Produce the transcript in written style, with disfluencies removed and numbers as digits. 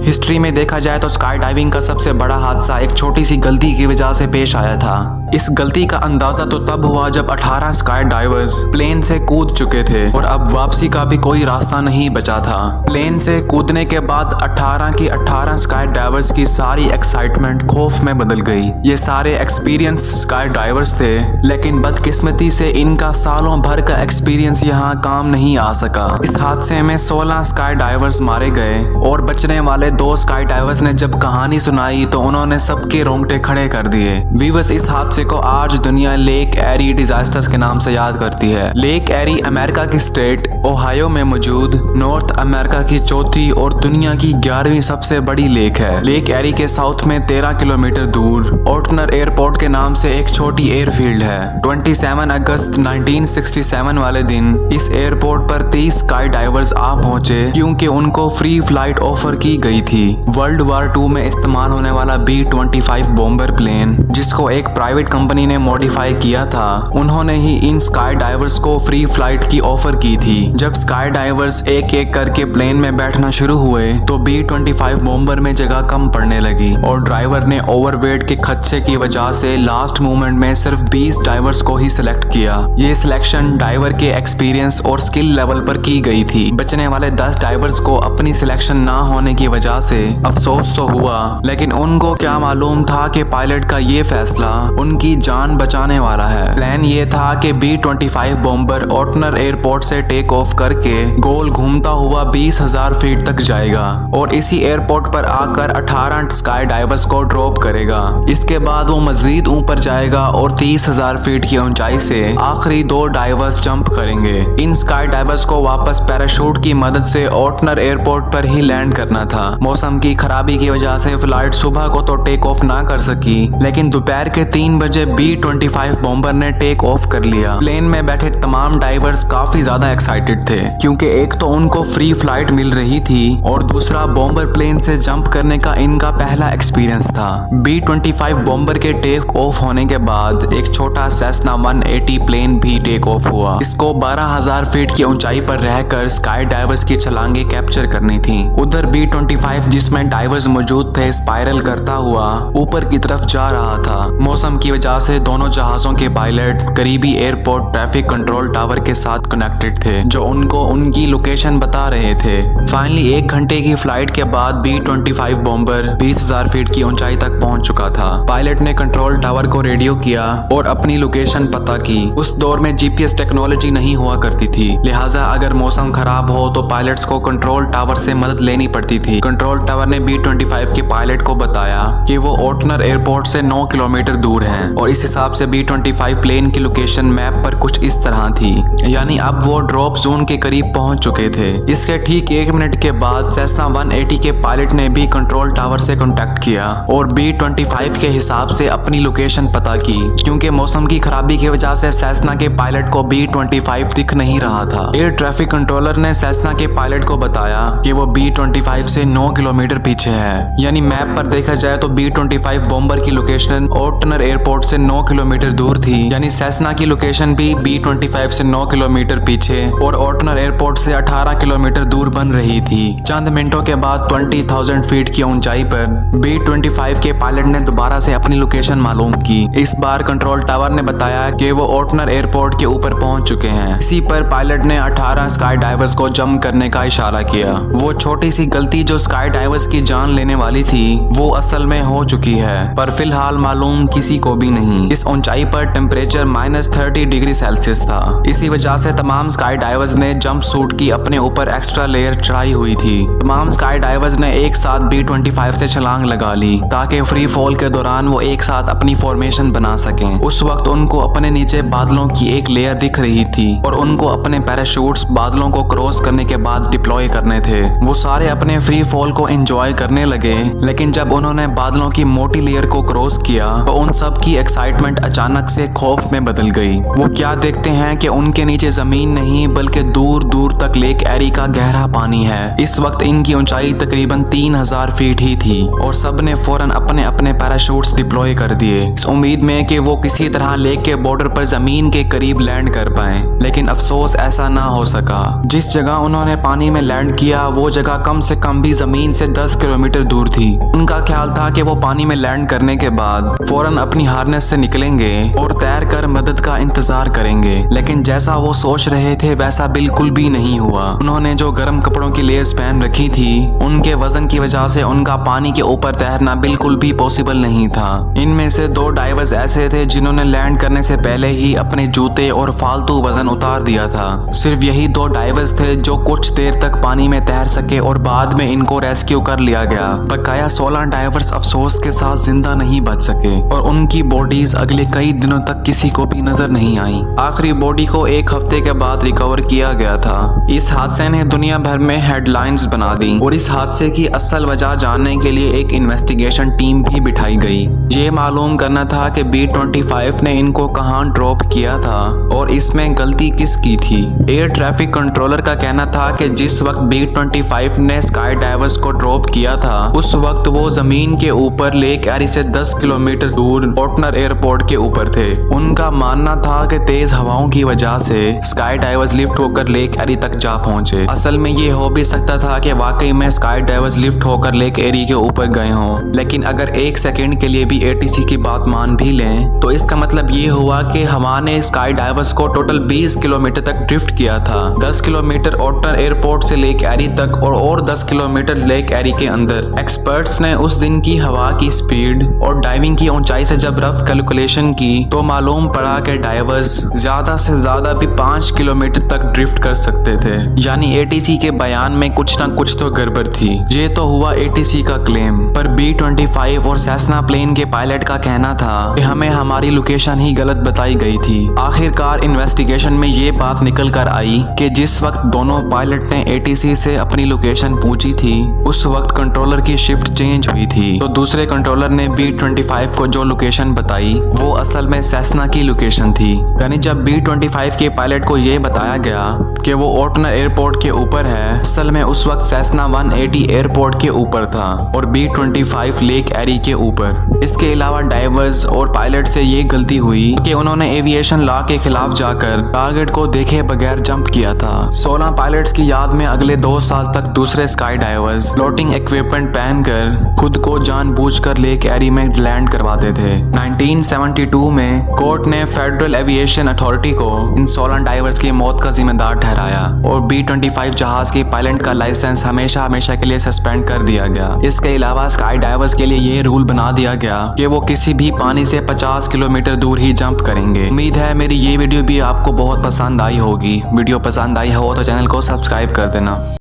History में देखा जाए तो स्काई डाइविंग का सबसे बड़ा हादसा एक छोटी सी गलती की वजह से पेश आया था। इस गलती का अंदाजा तो तब हुआ जब 18 स्काई डाइवर्स प्लेन से कूद चुके थे और अब वापसी का भी कोई रास्ता नहीं बचा था। प्लेन से कूदने के बाद 18 की 18 स्काई डाइवर्स की सारी एक्साइटमेंट खौफ में बदल गई। ये सारे एक्सपीरियंस स्काई डाइवर्स थे, लेकिन बदकिस्मती से इनका सालों भर का एक्सपीरियंस यहाँ काम नहीं आ सका। इस हादसे में 16 स्काई डाइवर्स मारे गए और बचने वाले 2 स्काई डाइवर्स ने जब कहानी सुनाई तो उन्होंने सबके रोंगटे खड़े कर दिए। वीवर्स, इस हादसे को आज दुनिया लेक एरी डिजास्टर्स के नाम से याद करती है। लेक एरी अमेरिका की स्टेट ओहायो में मौजूद नॉर्थ अमेरिका की चौथी और दुनिया की 11वीं सबसे बड़ी लेक है। लेक एरी के साउथ में 13 किलोमीटर दूर ओटनर एयरपोर्ट के नाम से एक छोटी एयरफील्ड है। 27 अगस्त 1967 वाले दिन इस एयरपोर्ट पर 30 स्काई डाइवर्स आ पहुंचे क्योंकि उनको फ्री फ्लाइट ऑफर की गई थी। वर्ल्ड वार 2 में इस्तेमाल होने वाला B-25 बॉम्बर प्लेन, जिसको एक प्राइवेट कंपनी ने मॉडिफाई किया था, उन्होंने ही इन स्काई डाइवर्स को फ्री फ्लाइट की ऑफर की थी। जब स्काई डाइवर्स एक एक करके प्लेन में बैठना शुरू हुए तो B-25 बॉम्बर में जगह कम पड़ने लगी और ड्राइवर ने ओवरवेट के खदशे की वजह से लास्ट मोमेंट में सिर्फ 20 डाइवर्स को ही सिलेक्ट किया। ये सिलेक्शन डाइवर के एक्सपीरियंस और स्किल लेवल पर की गई थी। बचने वाले 10 डाइवर्स को अपनी सिलेक्शन ना होने की वजह से अफसोस तो हुआ, लेकिन उनको क्या मालूम था कि पायलट का ये फैसला उनकी जान बचाने वाला है। प्लान ये था कि B-25 बॉम्बर ओटनर एयरपोर्ट से टेक ऑफ करके गोल घूमता हुआ 20,000 फीट तक जाएगा और इसी एयरपोर्ट पर आकर 18 स्काई डाइवर्स को ड्रॉप करेगा। इसके बाद वो मजीद ऊपर जाएगा और 30,000 फीट की ऊंचाई से आखिरी 2 डाइवर्स जंप करेंगे। इन स्काई डाइवर्स को वापस पैराशूट की मदद से ओटनर एयरपोर्ट पर ही लैंड करना था। मौसम की खराबी की वजह से फ्लाइट सुबह को तो टेक ऑफ ना कर सकी, लेकिन दोपहर के 3 बजे B-25 बॉम्बर ने टेक ऑफ कर लिया। प्लेन में बैठे तमाम डाइवर्स काफी ज्यादा एक्साइटेड थे क्योंकि एक तो उनको फ्री फ्लाइट मिल रही थी और दूसरा बॉम्बर प्लेन से जंप करने का इनका पहला एक्सपीरियंस था। B-25 बॉम्बर के टेक ऑफ होने के बाद एक छोटा सेस्ना 180 प्लेन भी टेक ऑफ हुआ। इसको 12,000 फीट की ऊंचाई पर रहकर स्काई डाइवर्स की छलांगे कैप्चर करनी थी। उधर B-25 जिसमें डाइवर्स मौजूद थे स्पाइरल करता हुआ ऊपर की तरफ जा रहा था। मौसम की वजह से दोनों जहाजों के पायलट करीबी एयरपोर्ट ट्रैफिक कंट्रोल टावर के साथ कनेक्टेड थे जो उनको उनकी लोकेशन बता रहे थे। फाइनली 1 घंटे की फ्लाइट के बाद B-25 बॉम्बर 20,000 फीट की ऊंचाई तक पहुंच चुका था। पायलट ने कंट्रोल टावर को रेडियो किया और अपनी लोकेशन पता की। उस दौर में GPS टेक्नोलॉजी नहीं हुआ करती थी, लिहाजा अगर मौसम खराब हो तो पायलट्स को कंट्रोल टावर से मदद लेनी पड़ती थी। कंट्रोल टावर ने B-25 के पायलट को बताया कि वो ओटनर एयरपोर्ट से 9 किलोमीटर दूर है और इस हिसाब से B-25 प्लेन की लोकेशन मैप पर कुछ इस तरह थी, यानी अब वो ड्रॉप जोन के करीब पहुंच चुके थे। इसके ठीक 1 मिनट के बाद सेस्ना 180 के पायलट ने भी कंट्रोल टावर से कांटेक्ट किया और B-25 के हिसाब से अपनी लोकेशन पता की। क्योंकि मौसम की खराबी की वजह से सेस्ना के पायलट को B-25 दिख नहीं रहा था। एयर ट्रैफिक कंट्रोलर ने सेस्ना के पायलट को बताया कि वो B-25 से 9 किलोमीटर पीछे है, यानी मैप पर देखा जाए तो B-25 बॉम्बर की लोकेशन ओटनर एयरपोर्ट से 9 किलोमीटर दूर थी, यानी सेस्ना की लोकेशन भी B-25 से 9 किलोमीटर पीछे और ओटनर एयरपोर्ट से 18 किलोमीटर दूर बन रही थी। चंद मिनटों के बाद 20,000 फीट की ऊंचाई पर B-25 के पायलट ने दोबारा से अपनी लोकेशन मालूम की। इस बार कंट्रोल टावर ने बताया कि वो ओटनर एयरपोर्ट के ऊपर पहुंच चुके हैं। इसी पर पायलट ने 18 स्काई डाइवर्स को जंप करने का इशारा किया। वो छोटी सी गलती जो स्काई डाइवर्स की जान लेने वाली थी वो असल में हो चुकी है, पर फिलहाल मालूम किसी को भी नहीं। इस ऊंचाई पर टेम्परेचर -30 डिग्री सेल्सियस था। इसी वजह से तमाम स्काई डाइवर्स ने जंप सूट की अपने ऊपर एक्स्ट्रा लेयर चढ़ाई हुई थी। तमाम स्काई डाइवर्स ने एक साथ B-25 से छलांग लगा ली ताकि फ्री फॉल के दौरान वो एक साथ अपनी फॉर्मेशन बना सकें। उस वक्त उनको अपने नीचे बादलों की एक लेयर दिख रही थी और उनको अपने पैराशूट्स बादलों को क्रॉस करने के बाद डिप्लॉय करने थे। वो सारे अपने फ्री फॉल को एंजॉय करने लगे, लेकिन जब उन्होंने बादलों की मोटी लेयर को क्रॉस किया तो उन सब की एक्साइटमेंट अचानक से खौफ में बदल गई। वो क्या देखते हैं कि उनके नीचे जमीन नहीं बल्कि दूर दूर तक लेक एरी का गहरा पानी है। इस वक्त इनकी ऊंचाई तकरीबन 3000 फीट ही थी और सबने फौरन अपने अपने पैराशूट्स डिप्लॉय कर दिए इस उम्मीद में कि वो किसी तरह लेक के बॉर्डर पर जमीन के करीब लैंड कर पाए। लेकिन अफसोस ऐसा ना हो सका। जिस जगह उन्होंने पानी में लैंड किया वो जगह कम से कम भी जमीन से 10 किलोमीटर दूर थी। उनका ख्याल था कि वो पानी में लैंड करने के बाद फौरन अपनी हार्नेस से निकलेंगे और तैर कर मदद का इंतजार करेंगे। लेकिन जैसा वो सोच रहे थे वैसा बिल्कुल भी नहीं हुआ। उन्होंने जो गर्म कपड़ों की लेस पहन रखी थी उनके वजन की वजह से उनका पानी के ऊपर तैरना बिल्कुल भी पॉसिबल नहीं था। इनमें से 2 डाइवर्स ऐसे थे जिन्होंने लैंड करने से पहले ही अपने जूते और फालतू वजन उतार दिया था। सिर्फ यही 2 डाइवर्स थे जो कुछ देर तक पानी में तैर सके और बाद में इनको रेस्क्यू कर लिया गया। बकाया 16 डाइवर्स अफसोस के साथ जिंदा नहीं बच सके और उनकी बॉडीज अगले कई दिनों तक किसी को भी नजर नहीं आई। आखिरी बॉडी को 1 हफ्ते के बाद रिकवर किया गया था। इस हादसे ने दुनिया भर में हेडलाइंस बना दी और इस हादसे की असल वजह जानने के लिए एक इन्वेस्टिगेशन टीम भी बिठाई गई। ये मालूम करना था कि B-25 ने इनको कहां ड्रॉप किया था और इसमें गलती किसकी थी। एयर ट्रैफिक कंट्रोलर का कहना था कि जिस वक्त B-25 ने स्काई डाइवर्स को ड्रॉप किया था उस वक्त वो जमीन के ऊपर लेक एरी से 10 किलोमीटर दूर ओटनर एयरपोर्ट के ऊपर थे। उनका मानना था कि तेज हवाओं की वजह से स्काई डाइवर्स लिफ्ट होकर लेक एरी तक जा पहुंचे। असल में ये हो भी सकता था कि वाकई में स्काई डाइवर्स लिफ्ट होकर लेक एरी के ऊपर गए हों। लेकिन अगर 1 सेकंड के लिए भी ATC की बात मान भी लें तो इसका मतलब ये हुआ कि हवा ने स्काई डाइवर्स को टोटल 20 किलोमीटर तक ड्रिफ्ट किया था। 10 किलोमीटर ओटनर एयरपोर्ट से लेक एरी तक और 10 किलोमीटर लेक एरी के अंदर। एक्सपर्ट्स ने उस दिन की हवा की स्पीड और डाइविंग की ऊंचाई से जब रफ कैलकुलेशन की तो मालूम पड़ा कि डाइवर्स ज्यादा से ज्यादा भी 5 किलोमीटर तक ड्रिफ्ट कर सकते थे। यानी ATC के बयान में कुछ ना कुछ तो गड़बड़ थी। ये तो हुआ ATC का क्लेम, पर B-25 और सेसना प्लेन के पायलट का कहना था कि हमें हमारी लोकेशन ही गलत बताई गई थी। आखिरकार इन्वेस्टिगेशन में ये बात निकल कर आई कि जिस वक्त दोनों पायलट ने ATC से अपनी लोकेशन पूछी थी उस वक्त कंट्रोलर की शिफ्ट चेंज हुई थी। तो दूसरे कंट्रोलर ने B-25 को जो लोकेशन बताई वो असल में सेसना की लोकेशन थी। यानी जब B-25 के पायलट को ये बताया गया कि वो ओटनर एयरपोर्ट के ऊपर है, असल में उस वक्त सेसना 180 एयरपोर्ट के ऊपर था और B-25 लेक एरी के ऊपर। इसके अलावा डाइवर्स और पायलट से ये गलती हुई कि उन्होंने एविएशन लॉ के खिलाफ जाकर टारगेट को देखे बगैर जंप किया था। 16 पायलट्स की याद में अगले 2 साल तक दूसरे स्काई डाइवर्स फ्लोटिंग इक्विपमेंट पहनकर खुद को जानबूझकर लेक एरी में लैंड करवाते थे। 1972 में कोर्ट ने फेडरल एविएशन अथॉरिटी को इन 16 डाइवर्स की मौत का जिम्मेदार ठहराया और B-25 जहाज के पायलट का लाइसेंस हमेशा हमेशा के लिए सस्पेंड कर दिया गया। इसके अलावा स्काई डाइवर्स के लिए ये रूल बना दिया गया कि वो किसी भी पानी से 50 किलोमीटर दूर ही जंप करेंगे। उम्मीद है मेरी ये वीडियो भी आपको बहुत पसंद आई होगी। वीडियो पसंद आई हो तो चैनल को सब्सक्राइब कर देना।